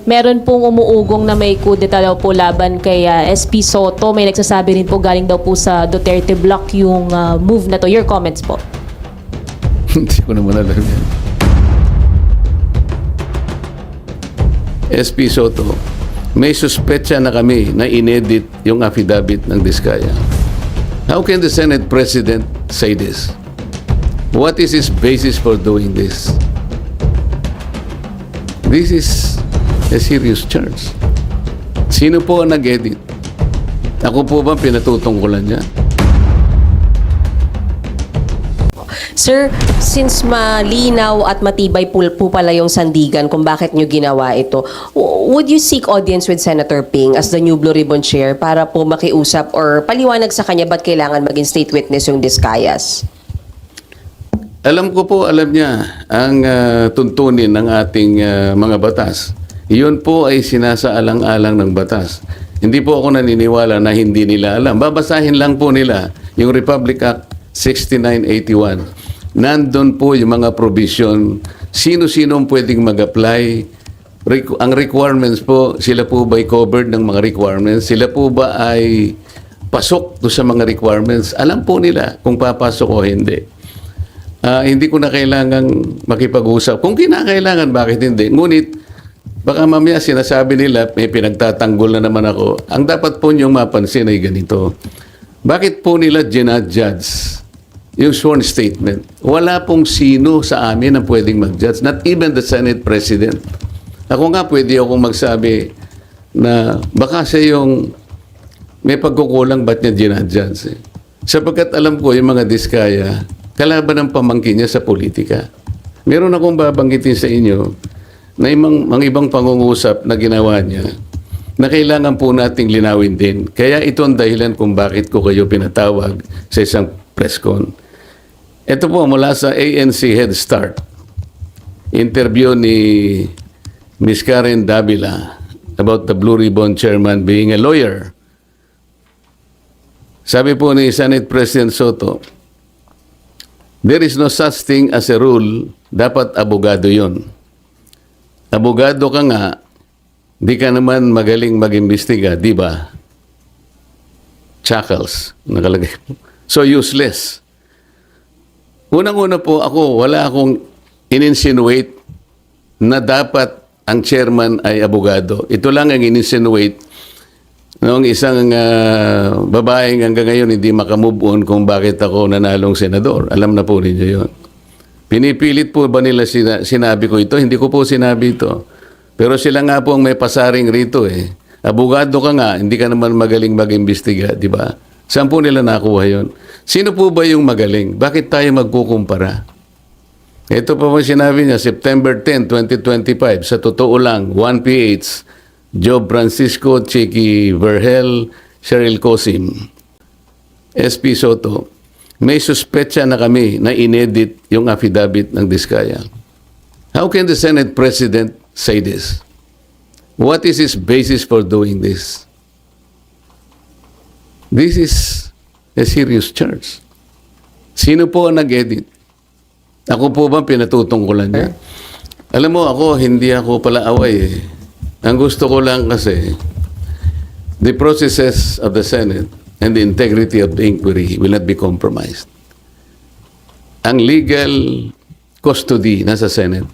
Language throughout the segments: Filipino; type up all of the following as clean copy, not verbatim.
meron pong umuugong na may kudeta daw po laban kay SP Soto. May nagsasabi rin po galing daw po sa Duterte Block yung move na to. Your comments po. Hindi ko naman alam yan. SP Soto, may suspetsa na kami na inedit yung affidavit ng Diskaya. How can the Senate President say this? What is his basis for doing this? This is a serious charge. Sino po ang nag-edit? Ako po ba pinatutungkulan niya? Sir, since malinaw at matibay po pala yung sandigan kung bakit nyo ginawa ito, would you seek audience with Senator Ping as the new Blue Ribbon Chair para po makiusap or paliwanag sa kanya ba't kailangan maging state witness yung Discayas? Alam ko po, alam niya ang tuntunin ng ating mga batas. Iyon po ay sinasaalang-alang ng batas. Hindi po ako naniniwala na hindi nila alam. Babasahin lang po nila yung Republic Act 6981. Nandun po yung mga provision. Sino-sino pwedeng mag-apply. Ang requirements po, sila po ba ay covered ng mga requirements? Sila po ba ay pasok do sa mga requirements? Alam po nila kung papasok o hindi. Hindi ko na kailangang makipag-usap. Kung kinakailangan, bakit hindi? Ngunit, baka mamaya sinasabi nila, may pinagtatanggol na naman ako. Ang dapat po niyong mapansin ay ganito. Bakit po nila ginadjudge yung sworn statement? Wala pong sino sa amin ang pwedeng mag-judge. Not even the Senate President. Ako nga, pwede akong magsabi na baka siya yung may pagkukulang, ba't niya ginadjudge? Sapagkat alam ko yung mga Diskaya, kalaban ng pamangkin niya sa politika. Meron akong babanggitin sa inyo na mga ibang pangungusap na ginawa niya na kailangan po nating linawin din. Kaya ito ang dahilan kung bakit ko kayo pinatawag sa isang press con. Ito po mula sa ANC Head Start. Interview ni Ms. Karen Davila about the Blue Ribbon Chairman being a lawyer. Sabi po ni Senate President Soto, there is no such thing as a rule, dapat abogado yon. Abogado ka nga, di ka naman magaling mag-imbestiga, di ba? Chuckles, nakalagay. So useless. Unang-una po ako, wala akong in-insinuate na dapat ang chairman ay abogado. Ito lang ang in-insinuate noong isang babaeng hanggang ngayon hindi makamove on kung bakit ako nanalong senador. Alam na po ninyo yun. Pinipilit po ba nila sinabi ko ito? Hindi ko po sinabi ito. Pero sila nga po ang may pasaring rito eh. Abogado ka nga, hindi ka naman magaling mag-imbestiga, di ba? Saan po nila nakuha yun? Sino po ba yung magaling? Bakit tayo magkukumpara? Ito pa po sinabi niya, September 10, 2025, sa totoo lang, 1PH, Job Francisco, Chicky Vergel, Cheryl Cosim, SP Soto, may suspetsa na kami na inedit yung affidavit ng Diskaya. How can the Senate President say this? What is his basis for doing this? This is a serious charge. Sino po ang nag-edit? Ako po ba pinatutungkulan niya? Alam mo, hindi ako pala away eh. Ang gusto ko lang kasi, the processes of the Senate and the integrity of the inquiry will not be compromised. Ang legal custody nasa Senate.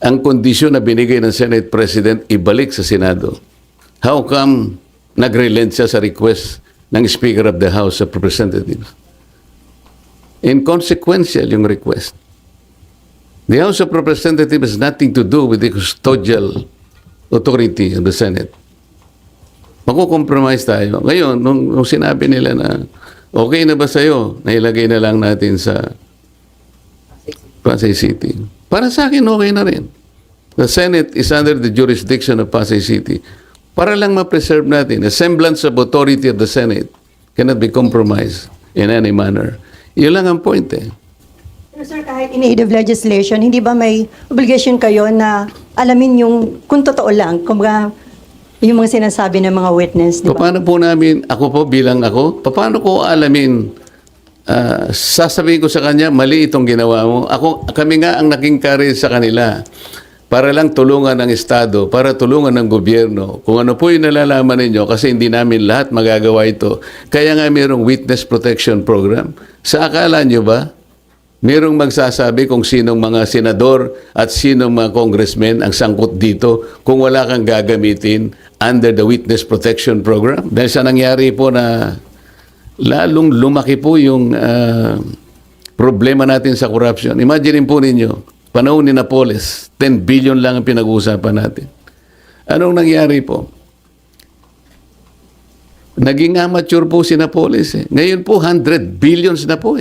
Ang kondisyon na binigay ng Senate President, ibalik sa Senado. How come nag-relent siya sa request ng Speaker of the House of Representatives? Inconsequential yung request. The House of Representatives has nothing to do with the custodial authority of the Senate. Magko-compromise tayo. Ngayon, nung sinabi nila na okay na ba sa'yo, nailagay na lang natin sa Pasay City. Para sa akin, okay na rin. The Senate is under the jurisdiction of Pasay City. Para lang ma-preserve natin, a semblance of authority of the Senate cannot be compromised in any manner. Yun lang ang point eh. Pero sir, kahit in aid of legislation, hindi ba may obligation kayo na alamin yung kung totoo lang, kung yung mga sinasabi ng mga witness, di ba? Paano po namin, ako po bilang ako, paano ko alamin, sasabihin ko sa kanya, mali itong ginawa mo. Kami nga ang naging carrier sa kanila. para lang tulungan ng Estado, para tulungan ng gobyerno. Kung ano po yung nalalaman ninyo, kasi hindi namin lahat magagawa ito. Kaya nga mayroong Witness Protection Program. Sa akala nyo ba, mayroong magsasabi kung sinong mga senador at sinong mga congressmen ang sangkot dito kung wala kang gagamitin under the Witness Protection Program? Dahil sa nangyari po na lalong lumaki po yung problema natin sa corruption. Imagine po ninyo, panahon ni Napoles, 10 billion lang ang pinag-uusapan natin. Anong nangyari po? Naging amateur po si Napoles. Ngayon po, 100 billions na po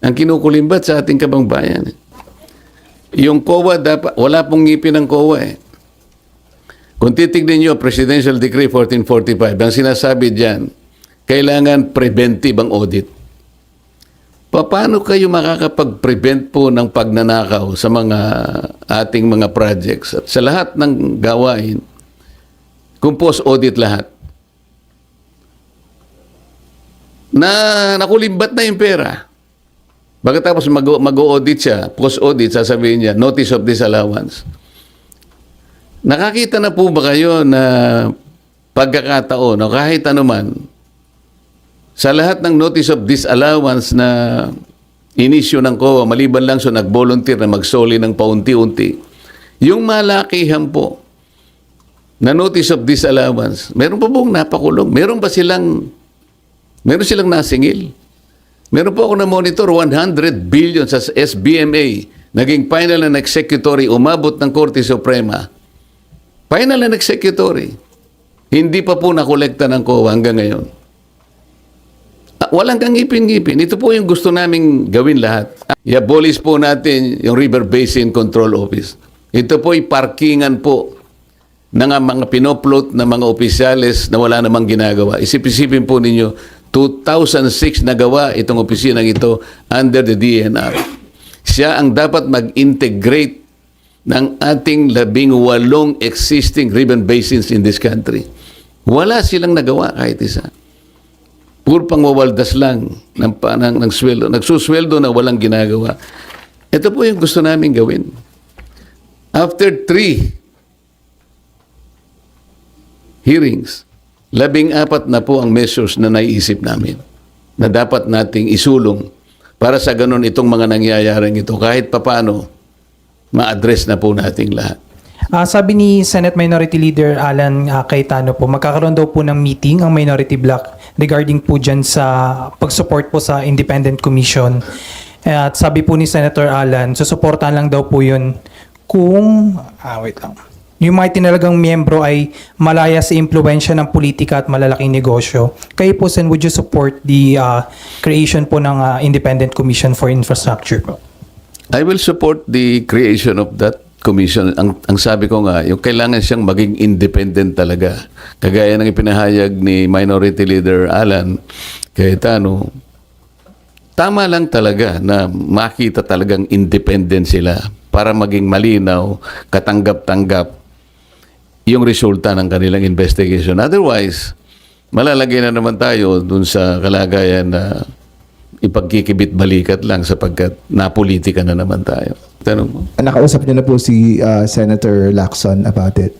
ang kinukulimbat sa ating kabangbayan. Yung COA, dapat, wala pong ngipin ng COA Kung titignan nyo, Presidential Decree 1445, ang sinasabi dyan, kailangan preventive ang audit. Paano kayo makakapag-prevent po ng pagnanakaw sa mga ating mga projects? At sa lahat ng gawain, kung post-audit lahat, na nakulimbat na yung pera. Pagkatapos mag-audit siya, post-audit, sasabihin niya, notice of disallowance. Nakakita na po ba kayo na pagkakataon o kahit anuman, sa lahat ng notice of disallowance na inisyo ng COA, maliban lang so nag-volunteer na magsoli ng paunti-unti, yung malakihan po na notice of disallowance, meron pa pong napakulong? Meron silang nasingil? Meron po ako na monitor 100 billion sa SBMA, naging final and executory, umabot ng Korte Suprema. Final and executory. Hindi pa po nakolekta ng COA hanggang ngayon. Walang kang ngipin-ngipin. Ito po yung gusto naming gawin lahat. I-abolish po natin yung River Basin Control Office. Ito po ay parkingan po ng mga pinoplot na mga opisyales na wala namang ginagawa. Isip-isipin po ninyo, 2006 nagawa itong opisinang ito under the DNR. Siya ang dapat mag-integrate ng ating 18 existing river basins in this country. Wala silang nagawa kahit isa. Puro pangwawaldas lang ng sweldo. Nagsusweldo na walang ginagawa. Ito po yung gusto namin gawin. After 3 hearings, 14 na po ang measures na naiisip namin na dapat nating isulong para sa ganun itong mga nangyayaring ito kahit papano ma-address na po nating lahat. Sabi ni Senate Minority Leader Alan Cayetano po, magkakaroon daw po ng meeting ang Minority Bloc regarding po dyan sa pag-support po sa Independent Commission. At sabi po ni Senator Alan, susuportahan lang daw po yun kung, wait lang, yung mga tinalagang miyembro ay malaya sa impluensya ng politika at malalaking negosyo. Kayo po, Sen, would you support the creation po ng Independent Commission for Infrastructure po? I will support the creation of that commission. Ang sabi ko nga, yung kailangan siyang maging independent talaga. Kagaya ng ipinahayag ni Minority Leader Alan Cayetano, tama lang talaga na makita talagang independent sila para maging malinaw, katanggap-tanggap yung resulta ng kanilang investigation. Otherwise, malalagay na naman tayo dun sa kalagayan na ipagkikibit-balikat lang sapagkat napolitika na naman tayo. Tanong mo. Nakausap niyo na po si Senator Lacson about it.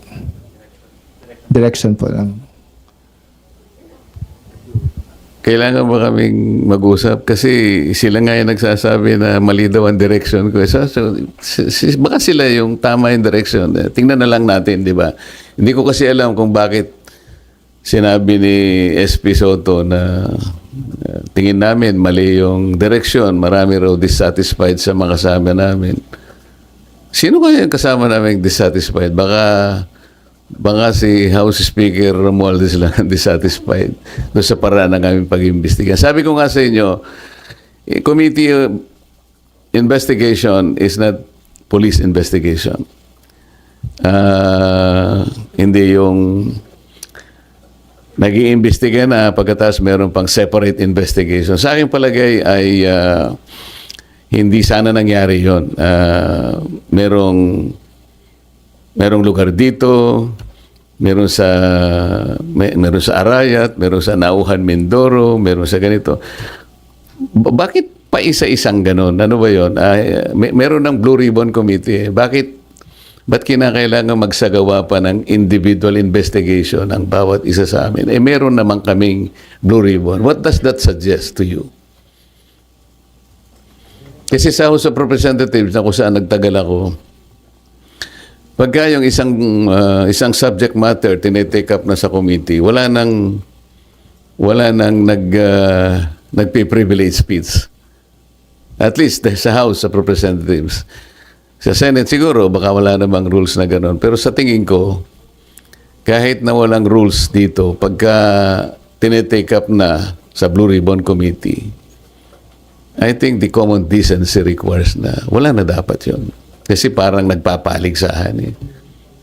Direction po lang. Kailangan ba kaming mag-usap? Kasi sila nga yung nagsasabi na mali daw ang direction ko. Baka sila yung tama yung direction. Tingnan na lang natin, di ba? Hindi ko kasi alam kung bakit sinabi ni SP Soto na tingin namin mali yung direction. Marami raw dissatisfied sa mga kasama namin. Sino kaya yung kasama namin dissatisfied? Baka si House Speaker Romualdez lang dissatisfied doon sa paraan ng aming pag-imbestiga. Sabi ko nga sa inyo, committee investigation is not police investigation. Hindi yung nag-iimbestiga na pagkatapos meron pang separate investigation. Sa aking palagay ay hindi sana nangyari yun. Merong lugar dito, meron sa Arayat, meron sa Nauhan, Mindoro, meron sa ganito. Bakit pa isa-isang ganon? Ano ba yun? Meron ng Blue Ribbon Committee. Bakit ba't kinakailangan magsagawa pa ng individual investigation ang bawat isa sa amin? Eh, meron naman kaming Blue Ribbon. What does that suggest to you? Kasi sa House of Representatives na kung saan nagtagal ako, pagka yung isang subject matter tinetake up na sa committee, wala nang nagpe-privilege speech. At least sa House of Representatives. Sa Senate siguro, baka wala namang rules na gano'n. Pero sa tingin ko, kahit na walang rules dito, pagka tinetake up na sa Blue Ribbon Committee, I think the common decency requires na wala na dapat yun. Kasi parang nagpapaligsahan eh.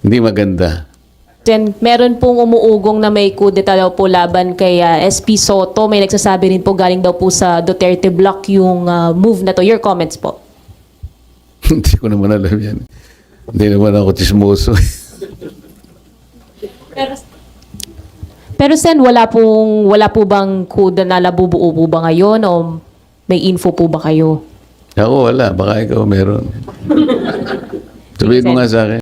Hindi maganda. Then, meron pong umuugong na may kudeta daw po laban kay SP Soto. May nagsasabi rin po galing daw po sa Duterte Block yung move na to. Your comments po. Hindi ko naman alam yan. Hindi naman ako chismoso. Pero Sen, wala po bang kuda na labubuo po ba ngayon o may info po ba kayo? Ako wala. Baka ikaw meron. Sabihin mo nga sa akin.